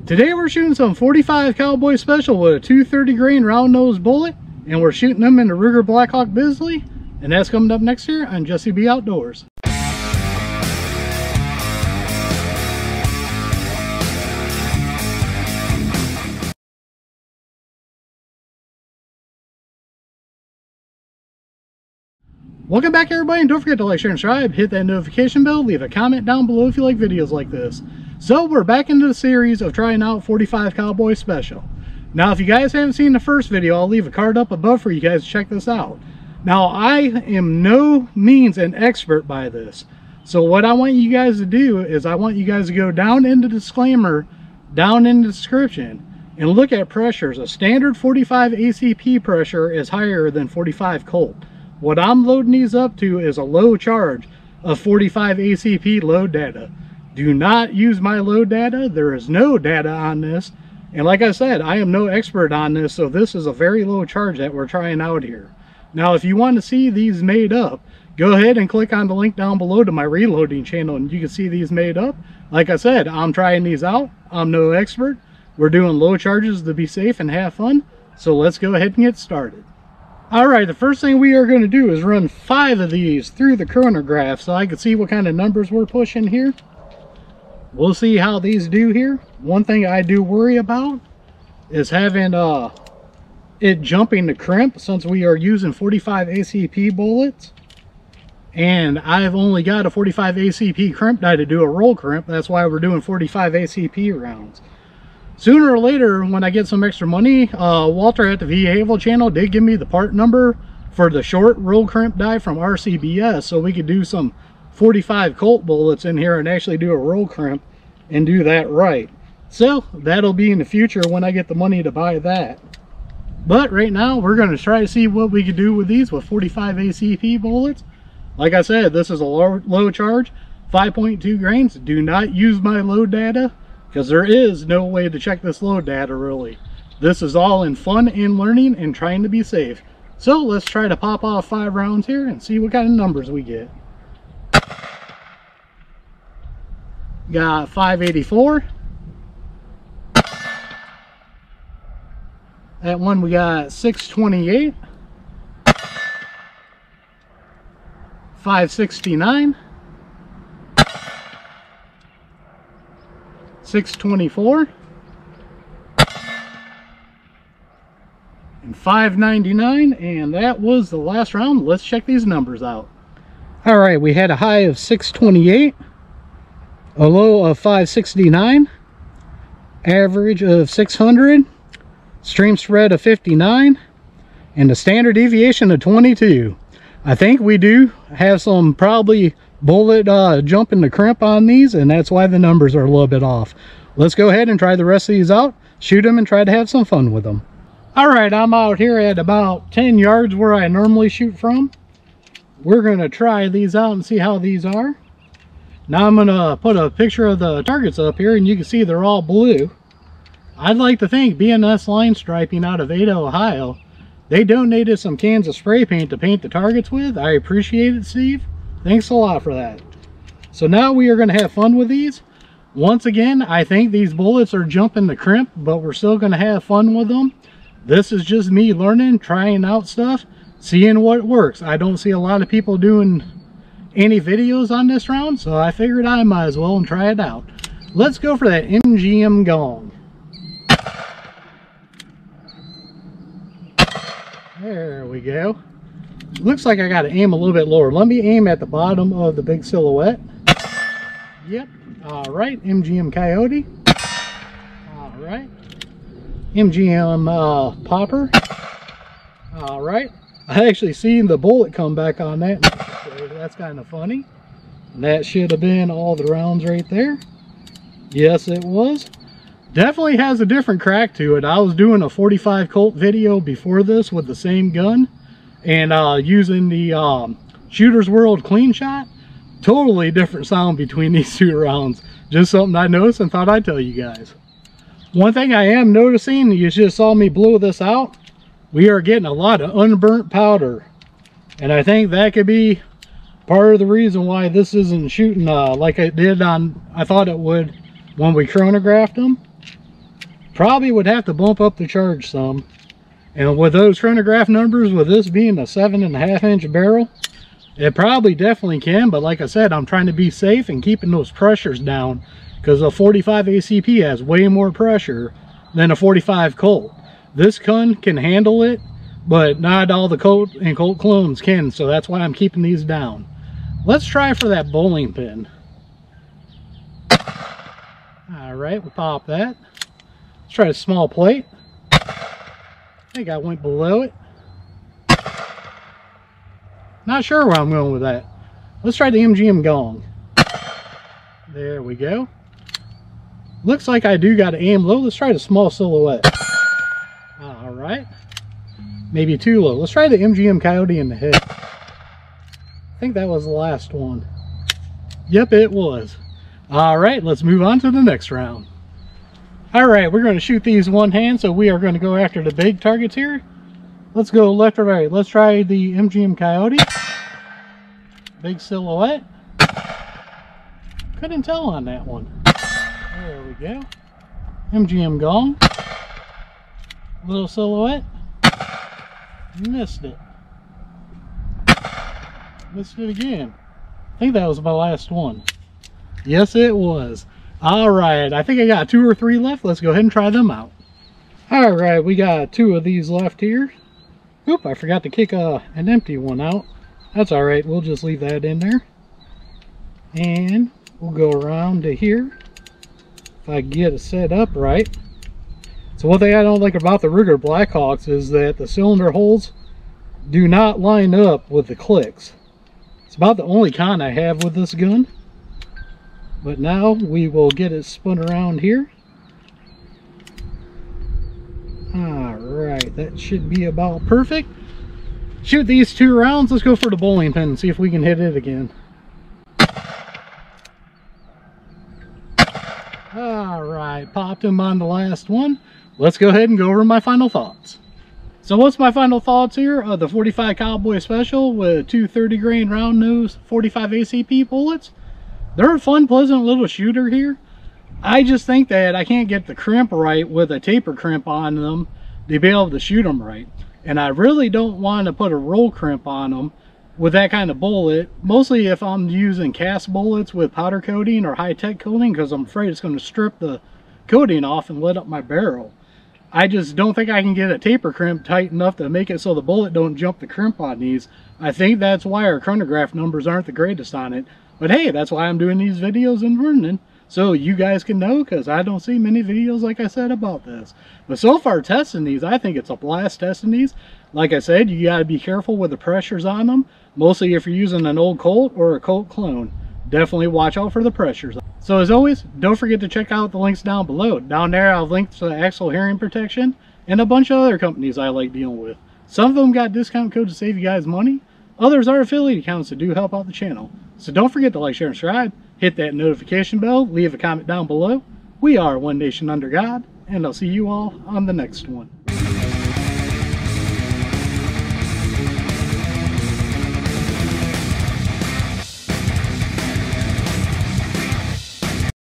Today we're shooting some 45 Cowboy Special with a 230 grain round nose bullet, and we're shooting them in the Ruger Blackhawk Bisley, and that's coming up next year on Jesse B Outdoors. Welcome back everybody, and don't forget to like, share, and subscribe, hit that notification bell, leave a comment down below if you like videos like this. So we're back into the series of trying out 45 Cowboy Special. Now if you guys haven't seen the first video, I'll leave a card up above for you guys to check this out. Now I am no means an expert by this, so what I want you guys to do is I want you guys to go down in the disclaimer, down in the description, and look at pressures. A standard 45 ACP pressure is higher than 45 Colt. What I'm loading these up to is a low charge of 45 ACP load data. Do not use my load data. There is no data on this. And like I said, I am no expert on this, so this is a very low charge that we're trying out here. Now, if you want to see these made up, go ahead and click on the link down below to my reloading channel and you can see these made up. Like I said, I'm trying these out. I'm no expert. We're doing low charges to be safe and have fun. So let's go ahead and get started. Alright, the first thing we are going to do is run 5 of these through the chronograph so I can see what kind of numbers we're pushing here. We'll see how these do here. One thing I do worry about is having it jumping to crimp, since we are using 45 ACP bullets. And I've only got a 45 ACP crimp die to do a roll crimp. That's why we're doing 45 ACP rounds. Sooner or later, when I get some extra money, Walter at the VA channel did give me the part number for the short roll crimp die from RCBS, so we could do some 45 Colt bullets in here and actually do a roll crimp and do that right. So that'll be in the future when I get the money to buy that. But right now, we're going to try to see what we could do with these with 45 ACP bullets. Like I said, this is a low charge, 5.2 grains. Do not use my load data, because there is no way to check this load data really. This is all in fun and learning and trying to be safe. So let's try to pop off 5 rounds here and see what kind of numbers we get. Got 584. That one we got 628. 569. 624 and 599, and that was the last round. Let's check these numbers out. All right, we had a high of 628, a low of 569, average of 600, stream spread of 59, and a standard deviation of 22. I think we do have some probably bullet jumping the crimp on these, and that's why the numbers are a little bit off. Let's go ahead and try the rest of these out, shoot them, and try to have some fun with them. All right, I'm out here at about 10 yards where I normally shoot from. We're going to try these out and see how these are. Now I'm going to put a picture of the targets up here, and you can see they're all blue. I'd like to thank B&S Line Striping out of Ada, Ohio. They donated some cans of spray paint to paint the targets with. I appreciate it, Steve. Thanks a lot for that. So now we are going to have fun with these. Once again, I think these bullets are jumping the crimp, but we're still going to have fun with them. This is just me learning, trying out stuff, seeing what works. I don't see a lot of people doing any videos on this round, so I figured I might as well and try it out. Let's go for that MGM gong. There we go. Looks like I got to aim a little bit lower. Let me aim at the bottom of the big silhouette. Yep. All right. MGM Coyote. All right. MGM Popper. All right. I actually seen the bullet come back on that. So that's kind of funny. That should have been all the rounds right there. Yes, it was. Definitely has a different crack to it. I was doing a 45 Colt video before this with the same gun, and using the Shooter's World Clean Shot. Totally different sound between these 2 rounds. Just something I noticed and thought I'd tell you guys. One thing I am noticing, you just saw me blow this out, we are getting a lot of unburnt powder, and I think that could be part of the reason why this isn't shooting like it did on, I thought it would when we chronographed them. Probably would have to bump up the charge some. And with those chronograph numbers, with this being a 7.5-inch barrel, it probably definitely can. But like I said, I'm trying to be safe and keeping those pressures down, because a 45 ACP has way more pressure than a 45 Colt. This gun can handle it, but not all the Colt and Colt clones can, so that's why I'm keeping these down. Let's try for that bowling pin. Alright, we'll pop that. Let's try a small plate. I think I went below it. Not sure where I'm going with that. Let's try the MGM gong. There we go. Looks like I do got to aim low. Let's try the small silhouette. Alright. Maybe too low. Let's try the MGM coyote in the head. I think that was the last one. Yep, it was. Alright, let's move on to the next round. Alright, we're going to shoot these one hand, so we are going to go after the big targets here. Let's go left or right. Let's try the MGM coyote. Big silhouette. Couldn't tell on that one. There we go. MGM gong. Little silhouette. Missed it. Missed it again. I think that was my last one. Yes, it was. Alright, I think I got 2 or 3 left. Let's go ahead and try them out. Alright, we got 2 of these left here. Oop, I forgot to kick an empty one out. That's alright, we'll just leave that in there. And we'll go around to here. If I get it set up right. So one thing I don't like about the Ruger Blackhawks is that the cylinder holes do not line up with the clicks. It's about the only con I have with this gun. But now we will get it spun around here. Alright, that should be about perfect. Shoot these 2 rounds. Let's go for the bowling pin and see if we can hit it again. Alright, popped him on the last one. Let's go ahead and go over my final thoughts. So what's my final thoughts here? The 45 Cowboy Special with 2 30-grain round nose 45 ACP bullets. They're a fun, pleasant little shooter here. I just think that I can't get the crimp right with a taper crimp on them to be able to shoot them right. And I really don't want to put a roll crimp on them with that kind of bullet. Mostly if I'm using cast bullets with powder coating or high-tech coating, because I'm afraid it's going to strip the coating off and lit up my barrel. I just don't think I can get a taper crimp tight enough to make it so the bullet don't jump the crimp on these. I think that's why our chronograph numbers aren't the greatest on it. But hey, that's why I'm doing these videos and learning, so you guys can know, because I don't see many videos, like I said, about this. But so far testing these, I think it's a blast testing these. Like I said, you got to be careful with the pressures on them, mostly if you're using an old Colt or a Colt clone. Definitely watch out for the pressures. So as always, don't forget to check out the links down below. Down there I'll link to the Axle Hearing Protection and a bunch of other companies I like dealing with. Some of them got discount codes to save you guys money. Others are affiliate accounts that do help out the channel. So don't forget to like, share, and subscribe. Hit that notification bell. Leave a comment down below. We are One Nation Under God, and I'll see you all on the next one.